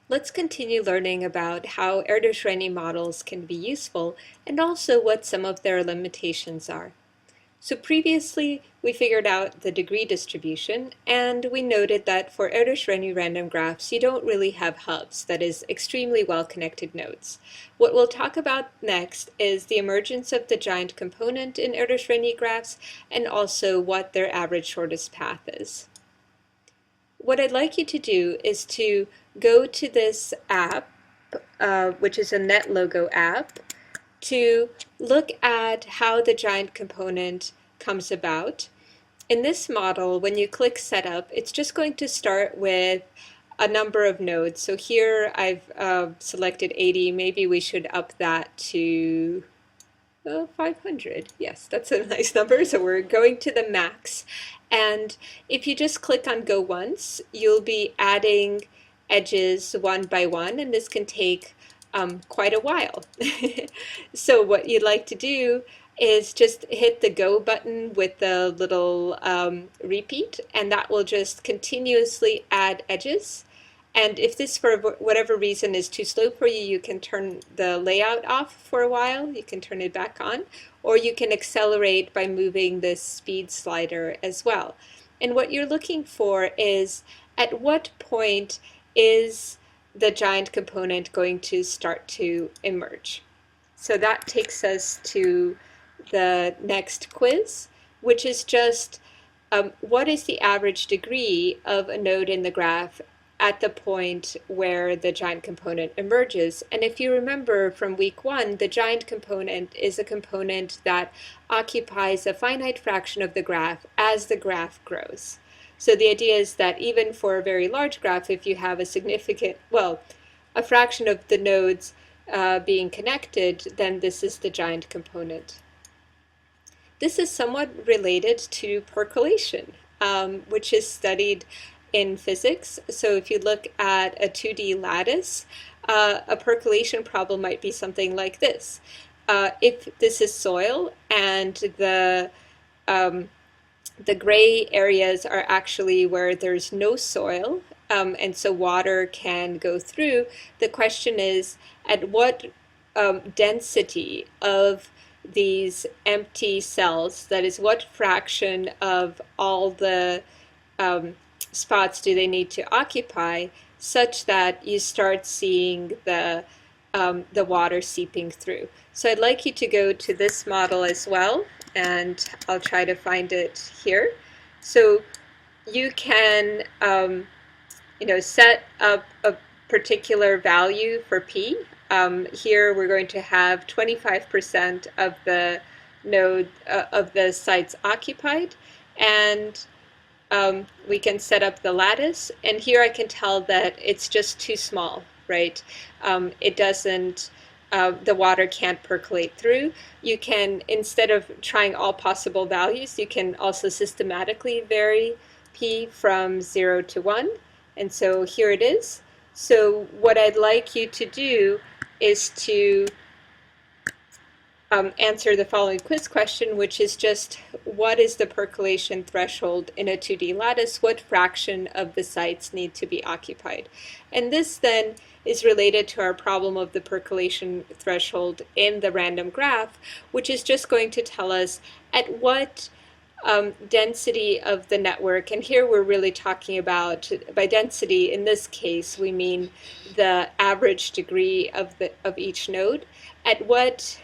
Let's continue learning about how Erdős-Rényi models can be useful and also what some of their limitations are. So previously, we figured out the degree distribution, and we noted that for Erdős-Rényi random graphs, you don't really have hubs, that is, extremely well-connected nodes. What we'll talk about next is the emergence of the giant component in Erdős-Rényi graphs, and also what their average shortest path is. What I'd like you to do is to go to this app, which is a NetLogo app, to look at how the giant component comes about. In this model, when you click Setup, it's just going to start with a number of nodes. So here I've selected 80. Maybe we should up that to 500. Yes, that's a nice number. So we're going to the max. And if you just click on Go Once, you'll be adding edges one by one, and this can take quite a while. So what you'd like to do is just hit the Go button with the little repeat, and that will just continuously add edges. And if this, for whatever reason, is too slow for you, you can turn the layout off for a while. You can turn it back on, or you can accelerate by moving the speed slider as well. And what you're looking for is at what point is the giant component going to start to emerge. So that takes us to the next quiz, which is just what is the average degree of a node in the graph at the point where the giant component emerges. And if you remember from week 1, the giant component is a component that occupies a finite fraction of the graph as the graph grows. So the idea is that even for a very large graph, if you have a significant, well, a fraction of the nodes being connected, then this is the giant component. This is somewhat related to percolation, which is studied in physics. So if you look at a 2D lattice, a percolation problem might be something like this. If this is soil and the gray areas are actually where there's no soil, and so water can go through, the question is at what density of these empty cells, that is, what fraction of all the spots do they need to occupy such that you start seeing the water seeping through. So I'd like you to go to this model as well, and I'll try to find it here. So you can set up a particular value for P. Here we're going to have 25% of the node of the sites occupied, and we can set up the lattice, and here I can tell that it's just too small, right? It doesn't, the water can't percolate through. You can, instead of trying all possible values, you can also systematically vary P from 0 to 1, and so here it is. So what I'd like you to do is to answer the following quiz question, which is just what is the percolation threshold in a 2D lattice? What fraction of the sites need to be occupied? And this then is related to our problem of the percolation threshold in the random graph, which is just going to tell us at what density of the network, and here we're really talking about, by density in this case, we mean the average degree of each node. At what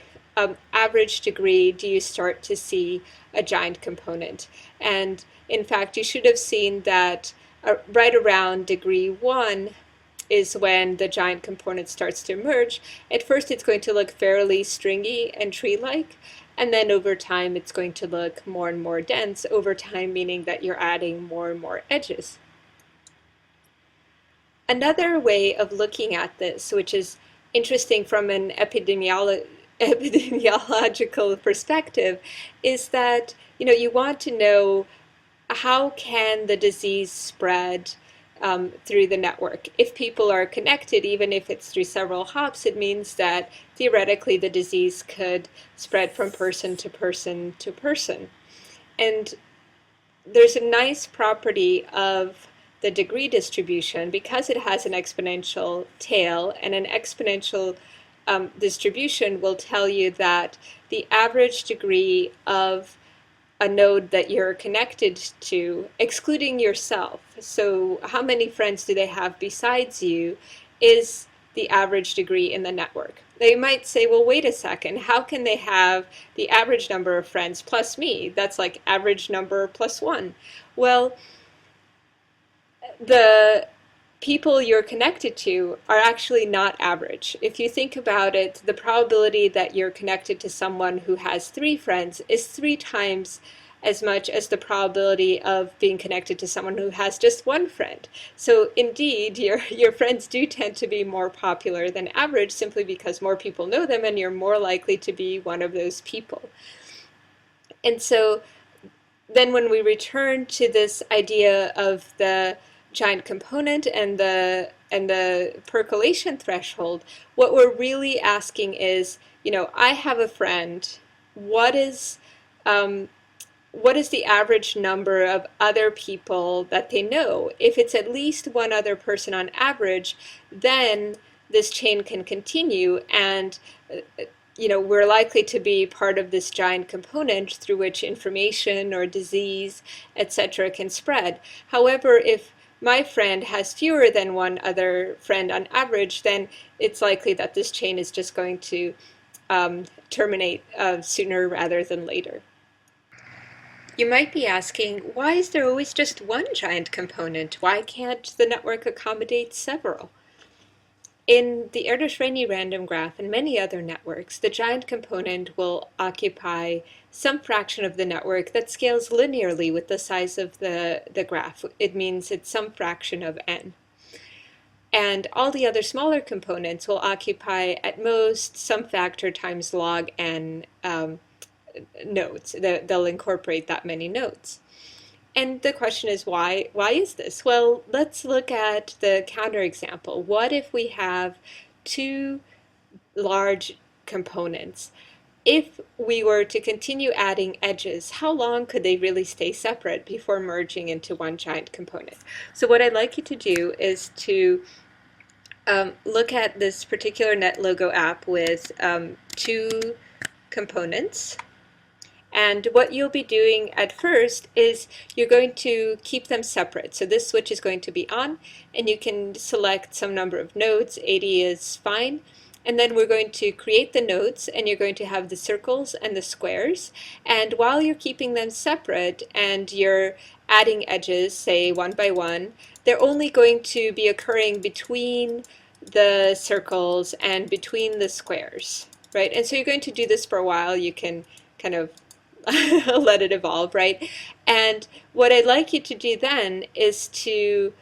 average degree do you start to see a giant component? And in fact, you should have seen that right around degree 1 is when the giant component starts to emerge. At first it's going to look fairly stringy and tree-like, and then over time it's going to look more and more dense, over time meaning that you're adding more and more edges. Another way of looking at this, which is interesting from an epidemiological perspective, is that you want to know how can the disease spread through the network. If people are connected, even if it's through several hops, it means that theoretically the disease could spread from person to person to person. And there's a nice property of the degree distribution, because it has an exponential tail, and an exponential distribution will tell you that the average degree of a node that you're connected to, excluding yourself, so how many friends do they have besides you, is the average degree in the network. They might say, well, wait a second, how can they have the average number of friends plus me? That's like average number plus one. Well, the people you're connected to are actually not average. If you think about it, the probability that you're connected to someone who has 3 friends is 3 times as much as the probability of being connected to someone who has just 1 friend. So indeed, your friends do tend to be more popular than average simply because more people know them and you're more likely to be one of those people. And so then when we return to this idea of the giant component and the percolation threshold, what we're really asking is, I have a friend. What is the average number of other people that they know? If it's at least one other person on average, then this chain can continue, and we're likely to be part of this giant component through which information or disease, etc., can spread. However, if my friend has fewer than one other friend on average, then it's likely that this chain is just going to terminate sooner rather than later. You might be asking, why is there always just one giant component? Why can't the network accommodate several? In the Erdős-Rényi random graph and many other networks, the giant component will occupy some fraction of the network that scales linearly with the size of the graph. It means it's some fraction of n. And all the other smaller components will occupy at most some factor times log n nodes. They'll incorporate that many nodes. And the question is, why is this? Well, let's look at the counterexample. What if we have 2 large components? If we were to continue adding edges, how long could they really stay separate before merging into one giant component? So what I'd like you to do is to look at this particular NetLogo app with 2 components. And what you'll be doing at first is you're going to keep them separate. So this switch is going to be on, and you can select some number of nodes. 80 is fine. And then we're going to create the nodes, and you're going to have the circles and the squares. And while you're keeping them separate and you're adding edges, say 1 by 1, they're only going to be occurring between the circles and between the squares, right? And so you're going to do this for a while. You can kind of let it evolve, right? And what I'd like you to do then is to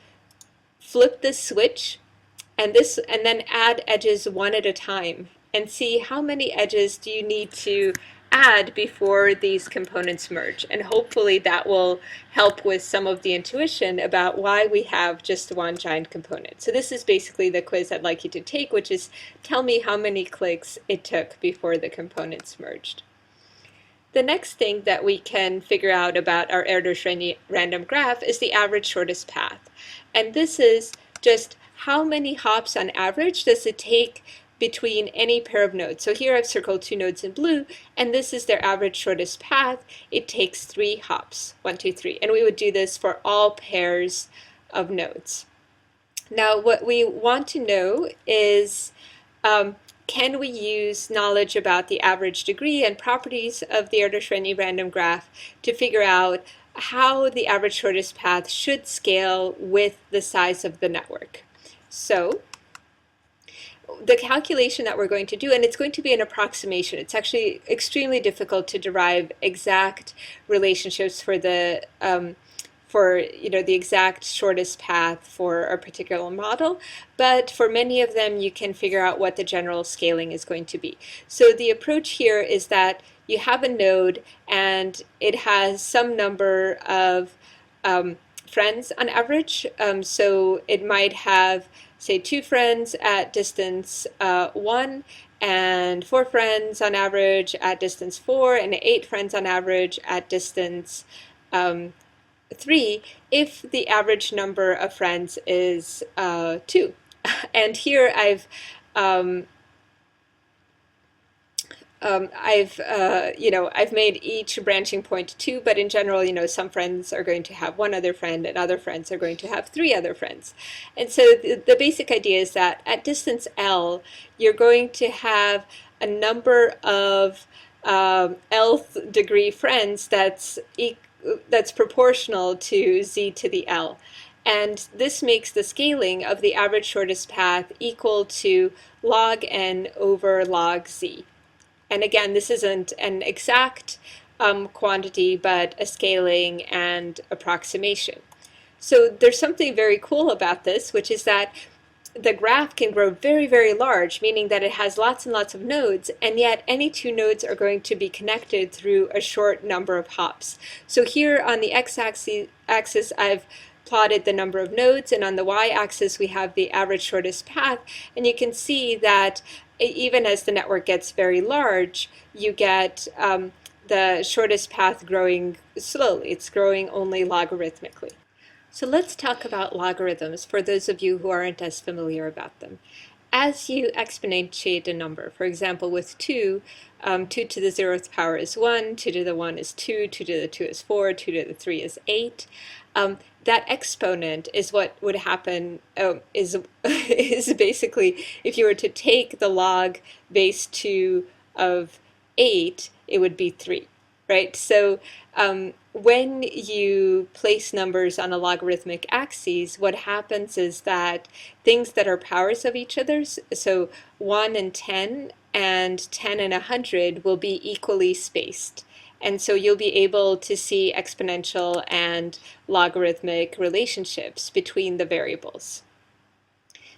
flip this switch and then add edges one at a time and see how many edges do you need to add before these components merge. And hopefully that will help with some of the intuition about why we have just one giant component. So this is basically the quiz I'd like you to take, which is tell me how many clicks it took before the components merged. The next thing that we can figure out about our Erdős-Rényi random graph is the average shortest path. And this is just how many hops on average does it take between any pair of nodes. So here I've circled 2 nodes in blue, and this is their average shortest path. It takes 3 hops, 1, 2, 3. And we would do this for all pairs of nodes. Now what we want to know is, can we use knowledge about the average degree and properties of the Erdős-Rényi random graph to figure out how the average shortest path should scale with the size of the network? So the calculation that we're going to do, and it's going to be an approximation. It's actually extremely difficult to derive exact relationships for the the exact shortest path for a particular model, but for many of them you can figure out what the general scaling is going to be. So the approach here is that you have a node and it has some number of friends on average. So it might have, say, 2 friends at distance 1, and 4 friends on average at distance 4, and 8 friends on average at distance 3 if the average number of friends is 2. And here um, I've made each branching point 2, but in general, some friends are going to have one other friend and other friends are going to have 3 other friends. And so the basic idea is that at distance L, you're going to have a number of Lth degree friends that's proportional to z to the L. And this makes the scaling of the average shortest path equal to log n over log z. And again, this isn't an exact quantity, but a scaling and approximation. So there's something very cool about this, which is that the graph can grow very, very large, meaning that it has lots and lots of nodes, and yet any 2 nodes are going to be connected through a short number of hops. So here on the x-axis, I've plotted the number of nodes, and on the y-axis we have the average shortest path, and you can see that even as the network gets very large, you get the shortest path growing slowly. It's growing only logarithmically. So let's talk about logarithms for those of you who aren't as familiar about them. As you exponentiate a number, for example, with 2, 2 to the 0th power is 1, 2 to the 1 is 2, 2 to the 2 is 4, 2 to the 3 is 8. That exponent is what would happen, is basically if you were to take the log base 2 of 8, it would be 3, right? So when you place numbers on a logarithmic axis, what happens is that things that are powers of each other's, so 1 and 10 and 10 and 100, will be equally spaced. And so you'll be able to see exponential and logarithmic relationships between the variables.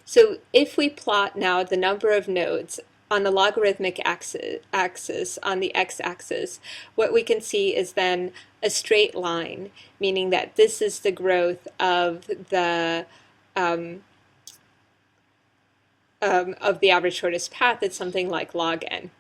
So if we plot now the number of nodes on the logarithmic axis on the x-axis, what we can see is then a straight line, meaning that this is the growth of the average shortest path. It's something like log n.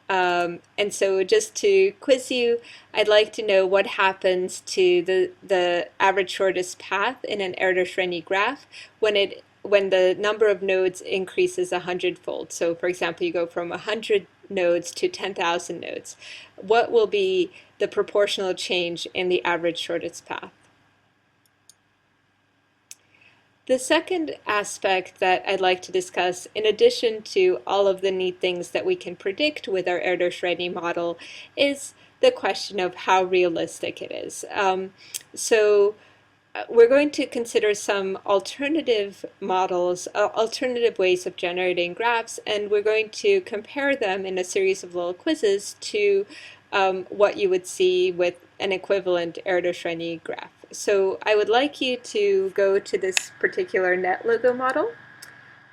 And so just to quiz you, I'd like to know what happens to the average shortest path in an Erdős-Rényi graph when the number of nodes increases 100-fold. So for example, you go from 100 nodes to 10,000 nodes. What will be the proportional change in the average shortest path? The second aspect that I'd like to discuss, in addition to all of the neat things that we can predict with our Erdős-Rényi model, is the question of how realistic it is. We're going to consider some alternative models, alternative ways of generating graphs, and we're going to compare them in a series of little quizzes to what you would see with an equivalent Erdős-Rényi graph. So I would like you to go to this particular NetLogo model.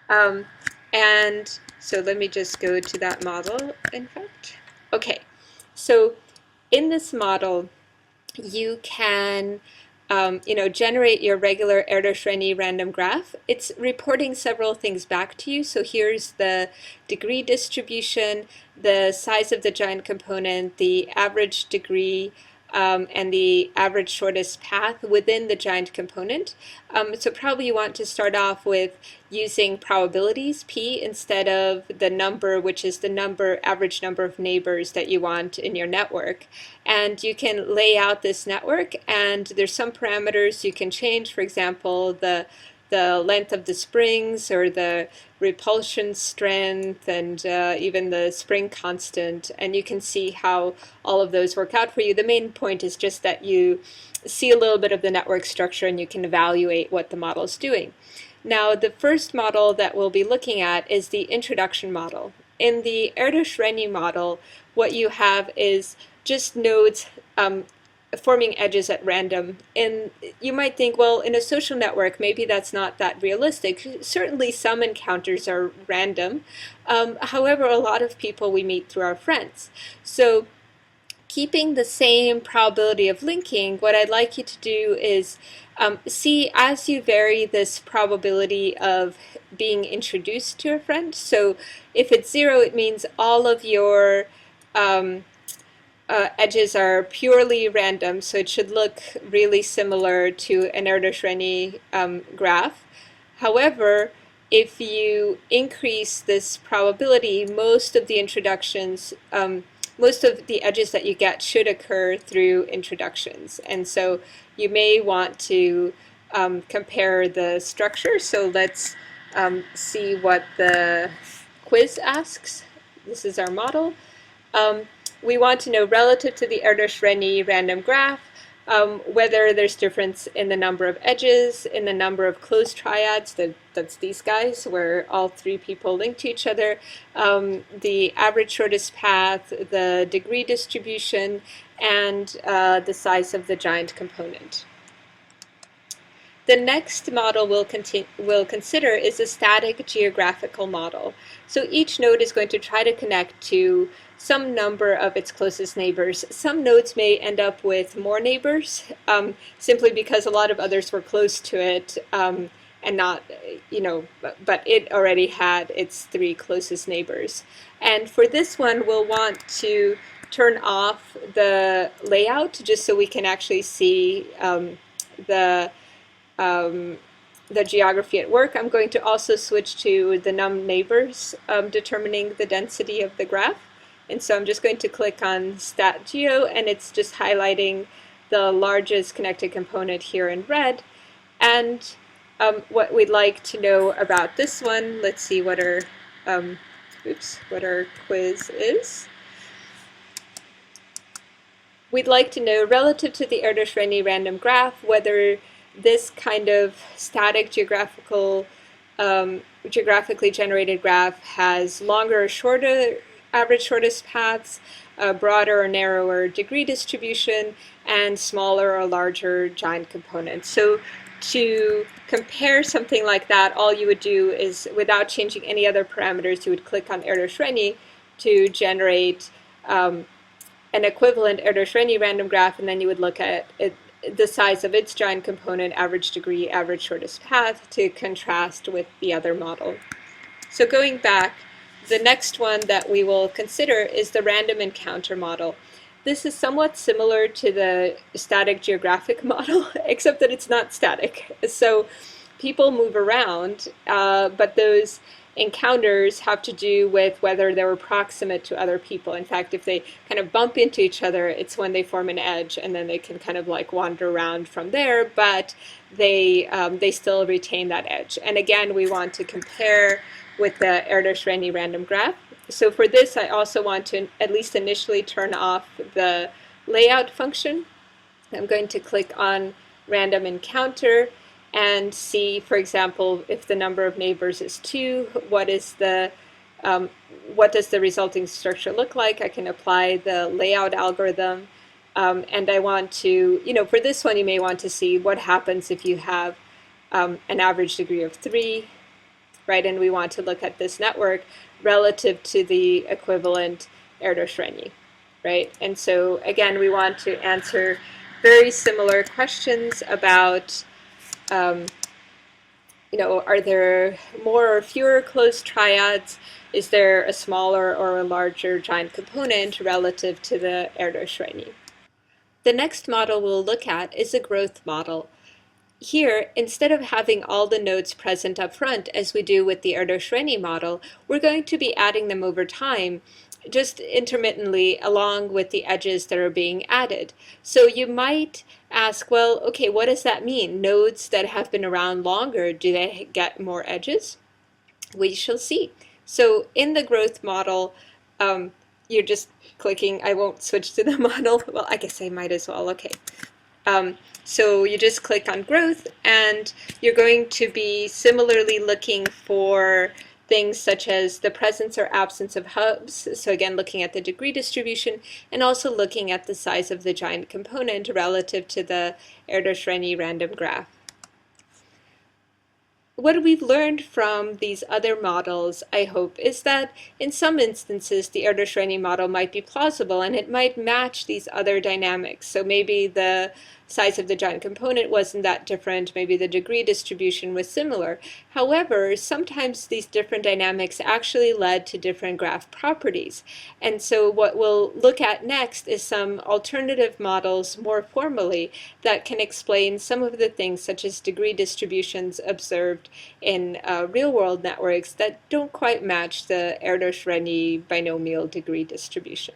And so let me just go to that model, in fact. Okay, so in this model, you can generate your regular Erdős-Rényi random graph. It's reporting several things back to you. So here's the degree distribution, the size of the giant component, the average degree, and the average shortest path within the giant component. So probably you want to start off with using probabilities, p, instead of the number, which is the average number of neighbors that you want in your network. And you can lay out this network, and there's some parameters you can change. For example, the length of the springs, or the repulsion strength, and even the spring constant, and you can see how all of those work out for you. The main point is just that you see a little bit of the network structure and you can evaluate what the model is doing. Now, the first model that we'll be looking at is the introduction model. In the Erdős-Rényi model, what you have is just nodes forming edges at random. And you might think, well, in a social network, maybe that's not that realistic. Certainly some encounters are random. However, a lot of people we meet through our friends. So keeping the same probability of linking, what I'd like you to do is see as you vary this probability of being introduced to a friend. So if it's 0, it means all of your edges are purely random, so it should look really similar to an Erdős-Rényi graph. However, if you increase this probability, most of the edges that you get should occur through introductions. And so you may want to compare the structure. So let's see what the quiz asks. This is our model. We want to know, relative to the Erdős-Rényi random graph, whether there's difference in the number of edges, in the number of closed triads, that's these guys, where all three people link to each other, the average shortest path, the degree distribution, and the size of the giant component. The next model we'll consider is a static geographical model. So each node is going to try to connect to some number of its closest neighbors. Some nodes may end up with more neighbors simply because a lot of others were close to it and not, but it already had its three closest neighbors. And for this one, we'll want to turn off the layout just so we can actually see the geography at work. I'm going to also switch to the num neighbors determining the density of the graph. And so I'm just going to click on stat geo, and it's just highlighting the largest connected component here in red. And what we'd like to know about this one, let's see what our quiz is. We'd like to know, relative to the Erdős-Rényi random graph, whether this kind of static geographically generated graph has longer or shorter average shortest paths, broader or narrower degree distribution, and smaller or larger giant components. So to compare something like that, all you would do is, without changing any other parameters, you would click on Erdős-Rényi to generate an equivalent Erdős-Rényi random graph, and then you would look at the size of its giant component, average degree, average shortest path, to contrast with the other model. So going back, the next one that we will consider is the random encounter model. This is somewhat similar to the static geographic model, except that it's not static. So people move around, but those encounters have to do with whether they were proximate to other people. In fact, if they kind of bump into each other, it's when they form an edge, and then they can kind of like wander around from there, but they still retain that edge. And again, we want to compare with the Erdős-Rényi random graph. So for this, I also want to at least initially turn off the layout function. I'm going to click on random encounter and see, for example, if the number of neighbors is 2, what does the resulting structure look like? I can apply the layout algorithm, and I want to, for this one, you may want to see what happens if you have an average degree of 3, right? And we want to look at this network relative to the equivalent Erdős-Rényi, right? And so again, we want to answer very similar questions about are there more or fewer closed triads? Is there a smaller or a larger giant component relative to the Erdős-Rényi? The next model we'll look at is a growth model. Here, instead of having all the nodes present up front, as we do with the Erdős-Rényi model, we're going to be adding them over time, just intermittently along with the edges that are being added. So you might ask, well, okay, what does that mean? Nodes that have been around longer, do they get more edges? We shall see. So in the growth model, you're just clicking, I won't switch to the model. Well, I guess I might as well, okay. So you just click on growth, and you're going to be similarly looking for things such as the presence or absence of hubs. So again, looking at the degree distribution, and also looking at the size of the giant component relative to the Erdős-Rényi random graph. What we've learned from these other models, I hope, is that in some instances the Erdős-Rényi model might be plausible and it might match these other dynamics. So maybe the size of the giant component wasn't that different, maybe the degree distribution was similar. However, sometimes these different dynamics actually led to different graph properties. And so what we'll look at next is some alternative models more formally that can explain some of the things such as degree distributions observed in real-world networks that don't quite match the Erdős-Renyi binomial degree distribution.